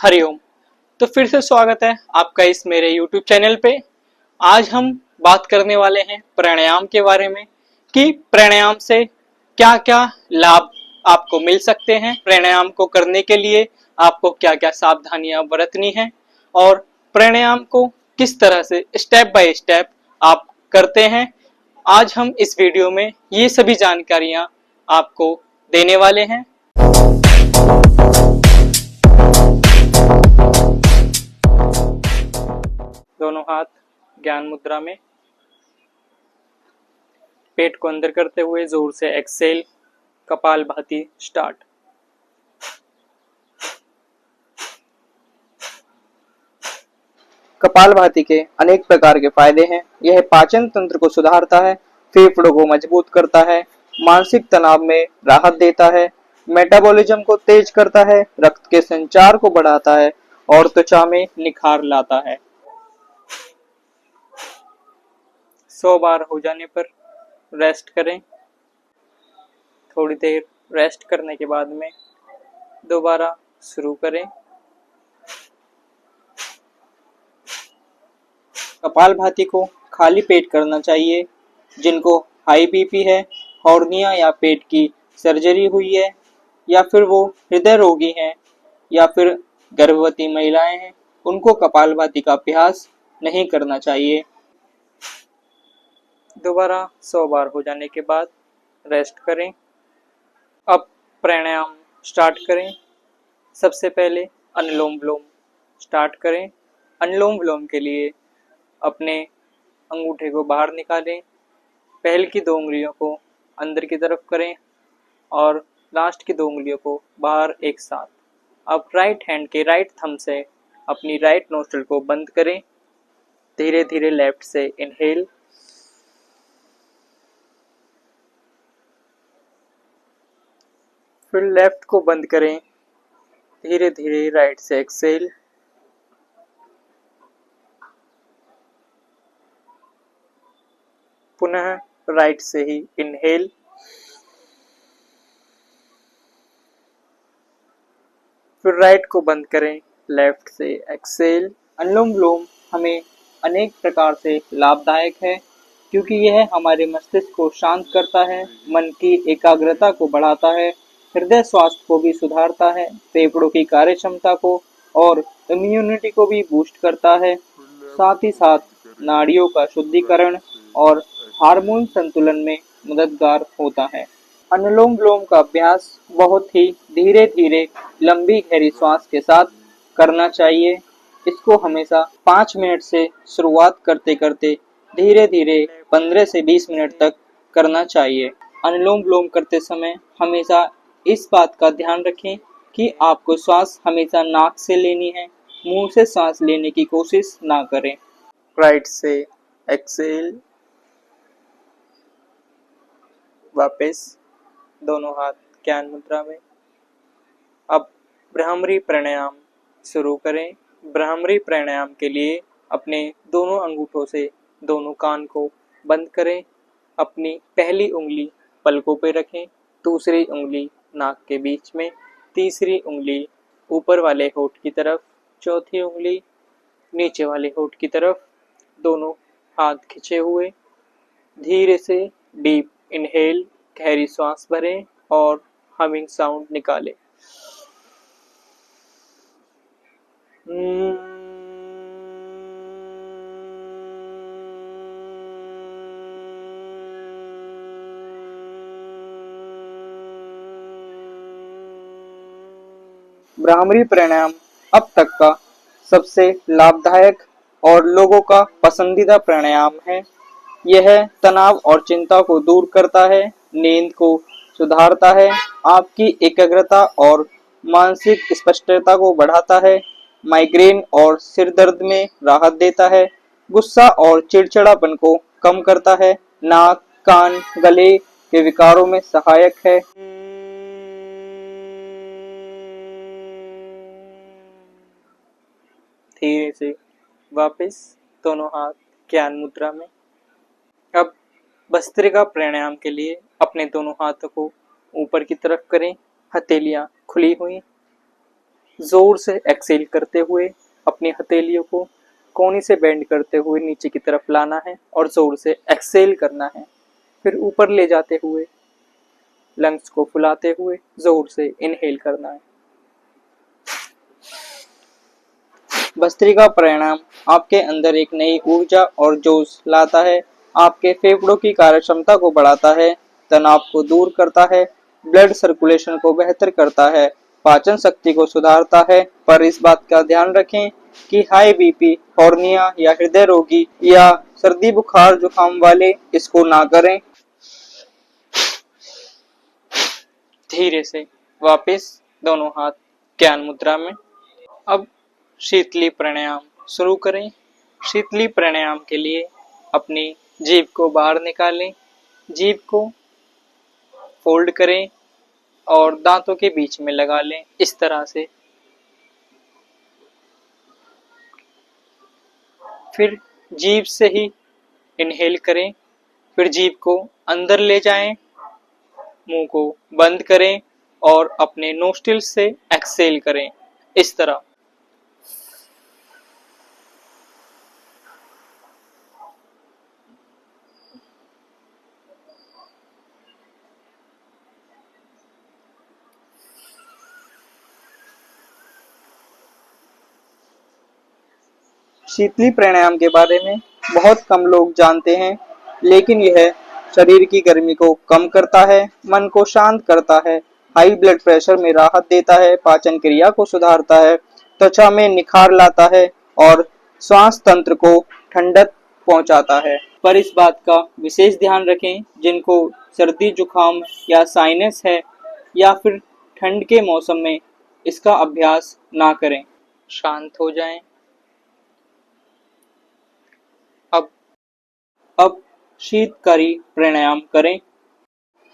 हरिओम। तो फिर से स्वागत है आपका इस मेरे YouTube चैनल पे। आज हम बात करने वाले हैं प्राणायाम के बारे में कि प्राणायाम से क्या क्या लाभ आपको मिल सकते हैं। प्राणायाम को करने के लिए आपको क्या क्या सावधानियां बरतनी हैं और प्राणायाम को किस तरह से स्टेप बाय स्टेप आप करते हैं। आज हम इस वीडियो में ये सभी जानकारियां आपको देने वाले हैं। दोनों हाथ ज्ञान मुद्रा में, पेट को अंदर करते हुए जोर से एक्सेल, कपालभाति स्टार्ट। कपालभाति के अनेक प्रकार के फायदे हैं। यह पाचन तंत्र को सुधारता है, फेफड़ों को मजबूत करता है, मानसिक तनाव में राहत देता है, मेटाबॉलिज्म को तेज करता है, रक्त के संचार को बढ़ाता है और त्वचा में निखार लाता है। 100 बार हो जाने पर रेस्ट करें। थोड़ी देर रेस्ट करने के बाद में दोबारा शुरू करें। कपालभाति को खाली पेट करना चाहिए। जिनको हाई बीपी है, हॉर्निया या पेट की सर्जरी हुई है, या फिर वो हृदय रोगी हैं, या फिर गर्भवती महिलाएं हैं, उनको कपालभाति का अभ्यास नहीं करना चाहिए। दोबारा 100 बार हो जाने के बाद रेस्ट करें। अब प्राणायाम स्टार्ट करें। सबसे पहले अनुलोम विलोम स्टार्ट करें। अनुलोम विलोम के लिए अपने अंगूठे को बाहर निकालें, पहल की 2 उंगलियों को अंदर की तरफ करें और लास्ट की 2 उंगलियों को बाहर एक साथ। अब राइट हैंड के राइट थंब से अपनी राइट नोस्ट्रिल को बंद करें। धीरे धीरे लेफ्ट से इनहेल, फिर लेफ्ट को बंद करें। धीरे धीरे राइट से एक्सेल, पुनः राइट से ही इनहेल, फिर राइट को बंद करें, लेफ्ट से एक्सेल। अनुलोम विलोम हमें अनेक प्रकार से लाभदायक है, क्योंकि यह हमारे मस्तिष्क को शांत करता है, मन की एकाग्रता को बढ़ाता है, हृदय स्वास्थ्य को भी सुधारता है, फेफड़ों की कार्य क्षमता को और इम्यूनिटी को भी बूस्ट करता है। साथ ही साथ नाड़ियों का शुद्धिकरण और हार्मोन संतुलन में मददगार होता है। अनुलोम विलोम का अभ्यास बहुत ही धीरे धीरे लंबी गहरी श्वास के साथ करना चाहिए। इसको हमेशा 5 मिनट से शुरुआत करते करते धीरे धीरे 15 से 20 मिनट तक करना चाहिए। अनुलोम विलोम करते समय हमेशा इस बात का ध्यान रखें कि आपको श्वास हमेशा नाक से लेनी है, मुंह से सांस लेने की कोशिश ना करें। राइट से एक्सेल, वापस दोनों हाथ ज्ञान मुद्रा में। अब भ्रामरी प्राणायाम शुरू करें। भ्रामरी प्राणायाम के लिए अपने दोनों अंगूठों से दोनों कान को बंद करें। अपनी पहली उंगली पलकों पे रखें, दूसरी उंगली नाक के बीच में, तीसरी उंगली ऊपर वाले होंठ की तरफ, चौथी उंगली नीचे वाले होंठ की तरफ, दोनों हाथ खिंचे हुए। धीरे से डीप इनहेल, गहरी सांस भरें और हमिंग साउंड निकालें। भ्रामरी प्राणायाम अब तक का सबसे लाभदायक और लोगों का पसंदीदा प्राणायाम है। यह तनाव और चिंता को दूर करता है, नींद को सुधारता है, आपकी एकाग्रता और मानसिक स्पष्टता को बढ़ाता है, माइग्रेन और सिर दर्द में राहत देता है, गुस्सा और चिड़चिड़ापन को कम करता है, नाक, कान, गले के विकारों में सहायक है। धीरे से वापस दोनों हाथ ज्ञान मुद्रा में। अब भस्त्रिका प्राणायाम के लिए अपने दोनों हाथों को ऊपर की तरफ करें, हथेलियां खुली हुई। जोर से एक्सेल करते हुए अपनी हथेलियों को कोहनी से बेंड करते हुए नीचे की तरफ लाना है और जोर से एक्सेल करना है। फिर ऊपर ले जाते हुए लंग्स को फुलाते हुए जोर से इनहेल करना है। भस्त्रिका प्राणायाम आपके अंदर एक नई ऊर्जा और जोश लाता है, आपके फेफड़ों की कार्यक्षमता को बढ़ाता है, तनाव को दूर करता है, ब्लड सर्कुलेशन को बेहतर करता है, पाचन शक्ति को सुधारता है। पर इस बात का ध्यान रखें कि हाई बीपी, हॉर्निया या हृदय रोगी या सर्दी बुखार जुकाम वाले इसको ना करें। धीरे से वापस दोनों हाथ ज्ञान मुद्रा में। अब शीतली प्राणायाम शुरू करें। शीतली प्राणायाम के लिए अपनी जीभ को बाहर निकालें, जीभ को फोल्ड करें और दांतों के बीच में लगा लें इस तरह से। फिर जीभ से ही इनहेल करें, फिर जीभ को अंदर ले जाएं, मुंह को बंद करें और अपने नोस्ट्रिल से एक्सेल करें इस तरह। शीतली प्राणायाम के बारे में बहुत कम लोग जानते हैं, लेकिन यह शरीर की गर्मी को कम करता है, मन को शांत करता है, हाई ब्लड प्रेशर में राहत देता है, पाचन क्रिया को सुधारता है, त्वचा में निखार लाता है और श्वास तंत्र को ठंडक पहुंचाता है। पर इस बात का विशेष ध्यान रखें, जिनको सर्दी जुकाम या साइनस है या फिर ठंड के मौसम में इसका अभ्यास ना करें। शांत हो जाएं। अब शीतकारी प्राणायाम करें।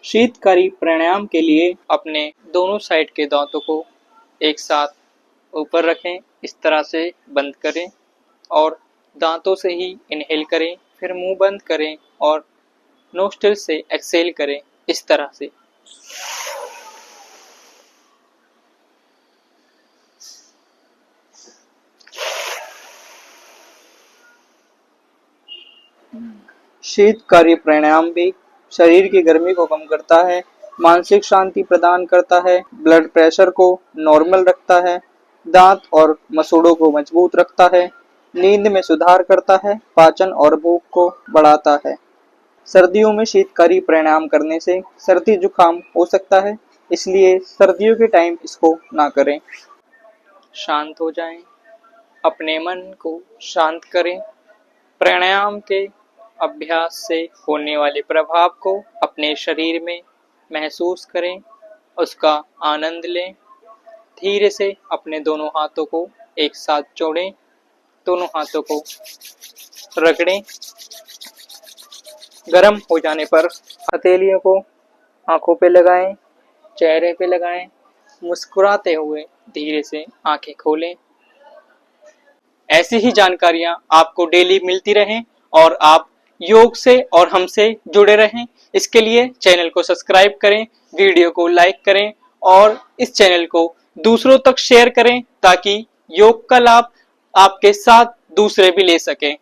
शीतकारी प्राणायाम के लिए अपने दोनों साइड के दांतों को एक साथ ऊपर रखें, इस तरह से बंद करें और दांतों से ही इनहेल करें, फिर मुंह बंद करें और नोस्ट्रिल से एक्सेल करें इस तरह से। शीतकारी प्राणायाम भी शरीर की गर्मी को कम करता है, मानसिक शांति प्रदान करता है, ब्लड प्रेशर को नॉर्मल रखता है, दांत और मसूड़ों को मजबूत रखता है, नींद में सुधार करता है, पाचन और भूख को बढ़ाता है। सर्दियों में शीतकारी प्राणायाम करने से सर्दी जुकाम हो सकता है, इसलिए सर्दियों के टाइम इसको ना करें। शांत हो जाएं, अपने मन को शांत करें। प्राणायाम के अभ्यास से होने वाले प्रभाव को अपने शरीर में महसूस करें, उसका आनंद लें। धीरे से अपने दोनों हाथों को एक साथ जोड़ें, दोनों हाथों को रगड़ें। गर्म हो जाने पर हथेलियों को आंखों पे लगाएं, चेहरे पे लगाएं, मुस्कुराते हुए धीरे से आंखें खोलें। ऐसी ही जानकारियां आपको डेली मिलती रहें और आप योग से और हमसे जुड़े रहें। इसके लिए चैनल को सब्सक्राइब करें, वीडियो को लाइक करें और इस चैनल को दूसरों तक शेयर करें ताकि योग का लाभ आपके साथ दूसरे भी ले सकें।